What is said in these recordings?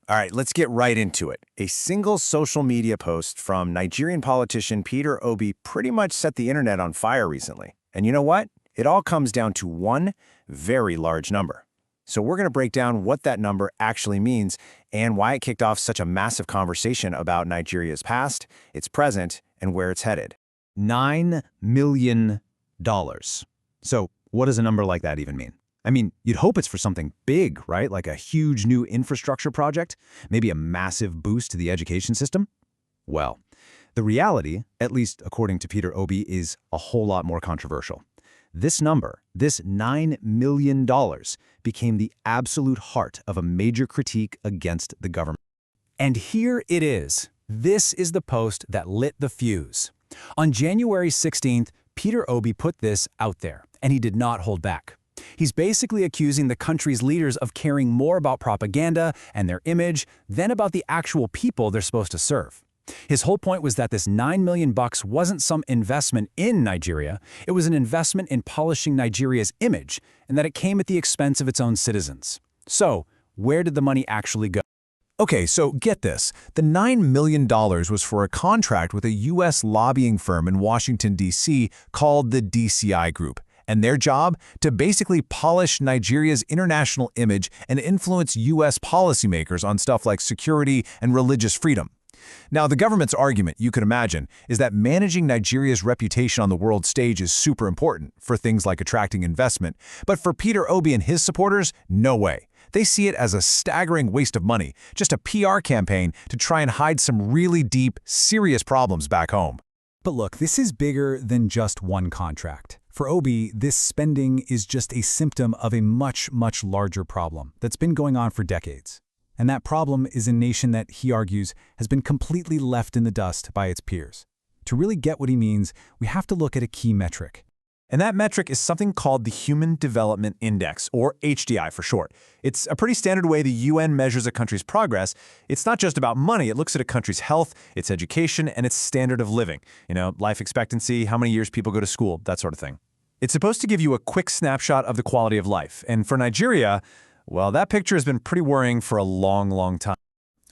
All right, let's get right into it. A single social media post from Nigerian politician Peter Obi pretty much set the internet on fire recently. And you know what? It all comes down to one very large number. So we're going to break down what that number actually means and why it kicked off such a massive conversation about Nigeria's past, its present, and where it's headed. $9 million. So what does a number like that even mean? I mean, you'd hope it's for something big, right? Like a huge new infrastructure project, maybe a massive boost to the education system. Well, the reality, at least according to Peter Obi, is a whole lot more controversial. This number, this $9 million, became the absolute heart of a major critique against the government. And here it is. This is the post that lit the fuse. On January 16th, Peter Obi put this out there, and he did not hold back. He's basically accusing the country's leaders of caring more about propaganda and their image than about the actual people they're supposed to serve. His whole point was that this $9 million wasn't some investment in Nigeria, it was an investment in polishing Nigeria's image, and that it came at the expense of its own citizens. So, where did the money actually go? Okay, so get this. The $9 million was for a contract with a U.S. lobbying firm in Washington, D.C. called the DCI Group. And their job? To basically polish Nigeria's international image and influence U.S. policymakers on stuff like security and religious freedom. Now, the government's argument, you could imagine, is that managing Nigeria's reputation on the world stage is super important for things like attracting investment. But for Peter Obi and his supporters, no way. They see it as a staggering waste of money, just a PR campaign to try and hide some really deep, serious problems back home. But look, this is bigger than just one contract. For Obi, this spending is just a symptom of a much, much larger problem that's been going on for decades. And that problem is a nation that, he argues, has been completely left in the dust by its peers. To really get what he means, we have to look at a key metric. And that metric is something called the Human Development Index, or HDI for short. It's a pretty standard way the UN measures a country's progress. It's not just about money. It looks at a country's health, its education, and its standard of living. Life expectancy, how many years people go to school, that sort of thing. It's supposed to give you a quick snapshot of the quality of life. And for Nigeria, well, that picture has been pretty worrying for a long, long time.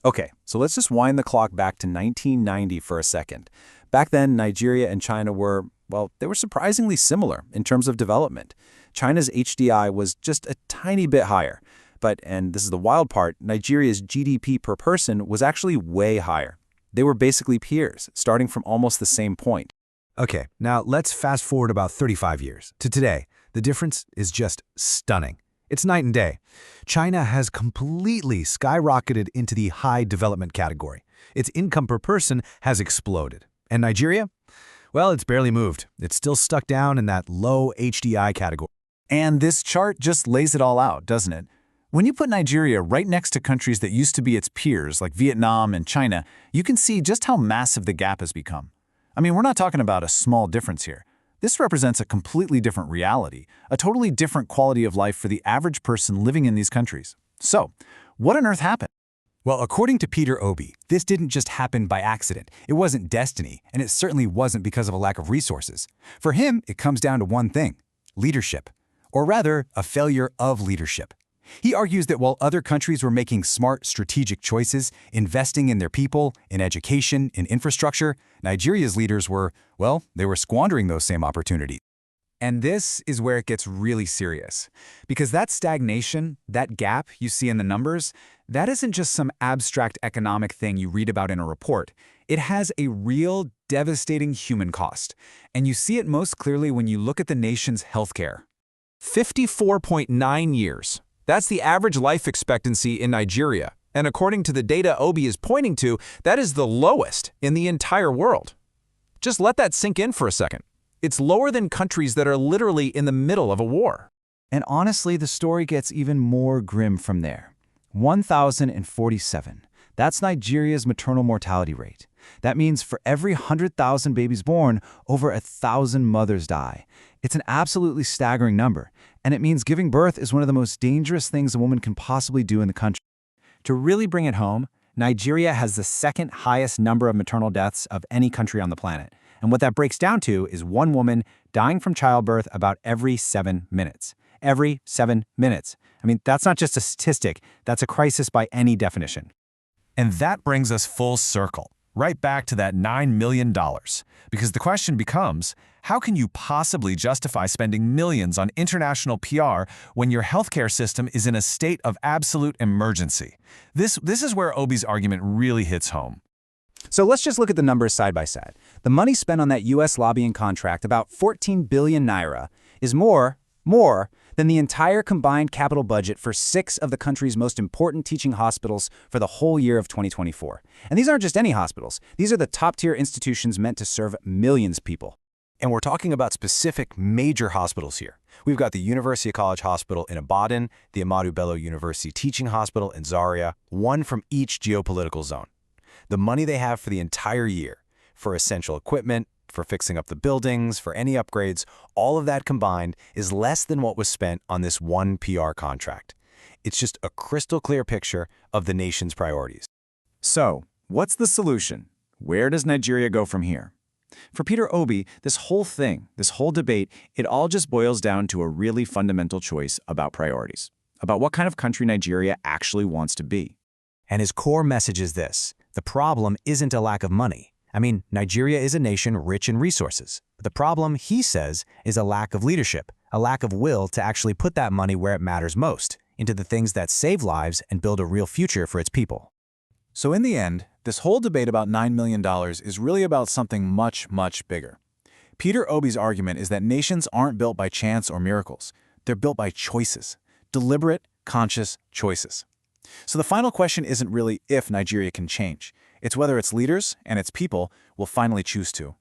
Okay, so let's just wind the clock back to 1990 for a second. Back then, Nigeria and China were, well, they were surprisingly similar in terms of development. China's HDI was just a tiny bit higher. But, and this is the wild part, Nigeria's GDP per person was actually way higher. They were basically peers, starting from almost the same point. Okay, now let's fast forward about 35 years to today. The difference is just stunning. It's night and day. China has completely skyrocketed into the high development category. Its income per person has exploded. And Nigeria? Well, it's barely moved. It's still stuck down in that low HDI category. And this chart just lays it all out, doesn't it? When you put Nigeria right next to countries that used to be its peers, like Vietnam and China, you can see just how massive the gap has become. I mean, we're not talking about a small difference here. This represents a completely different reality, a totally different quality of life for the average person living in these countries. So, what on earth happened? Well, according to Peter Obi, this didn't just happen by accident. It wasn't destiny, and it certainly wasn't because of a lack of resources. For him, it comes down to one thing: leadership. Or rather, a failure of leadership. He argues that while other countries were making smart, strategic choices, investing in their people, in education, in infrastructure, Nigeria's leaders were, well, they were squandering those same opportunities. And this is where it gets really serious. Because that stagnation, that gap you see in the numbers, that isn't just some abstract economic thing you read about in a report. It has a real, devastating human cost. And you see it most clearly when you look at the nation's healthcare. 54.9 years. That's the average life expectancy in Nigeria. And according to the data Obi is pointing to, that is the lowest in the entire world. Just let that sink in for a second. It's lower than countries that are literally in the middle of a war. And honestly, the story gets even more grim from there. 1,047. That's Nigeria's maternal mortality rate. That means for every 100,000 babies born, over 1,000 mothers die. It's an absolutely staggering number, and it means giving birth is one of the most dangerous things a woman can possibly do in the country. To really bring it home, Nigeria has the second highest number of maternal deaths of any country on the planet. And what that breaks down to is one woman dying from childbirth about every 7 minutes. Every 7 minutes. I mean, that's not just a statistic, that's a crisis by any definition. And that brings us full circle, right back to that $9 million. Because the question becomes, how can you possibly justify spending millions on international PR when your healthcare system is in a state of absolute emergency? This is where Obi's argument really hits home. So let's just look at the numbers side by side. The money spent on that U.S. lobbying contract, about 14 billion naira, is more than the entire combined capital budget for 6 of the country's most important teaching hospitals for the whole year of 2024. And these aren't just any hospitals. These are the top-tier institutions meant to serve millions of people. And we're talking about specific major hospitals here. We've got the University College Hospital in Ibadan, the Ahmadu Bello University Teaching Hospital in Zaria, one from each geopolitical zone. The money they have for the entire year, for essential equipment, for fixing up the buildings, for any upgrades, all of that combined is less than what was spent on this one PR contract. It's just a crystal clear picture of the nation's priorities. So, what's the solution? Where does Nigeria go from here? For Peter Obi, this whole debate, it all just boils down to a really fundamental choice about priorities, about what kind of country Nigeria actually wants to be. And his core message is this: the problem isn't a lack of money. I mean, Nigeria is a nation rich in resources. But the problem, he says, is a lack of leadership, a lack of will to actually put that money where it matters most, into the things that save lives and build a real future for its people. So in the end, this whole debate about $9 million is really about something much, much bigger. Peter Obi's argument is that nations aren't built by chance or miracles. They're built by choices, deliberate, conscious choices. So the final question isn't really if Nigeria can change. It's whether its leaders and its people will finally choose to.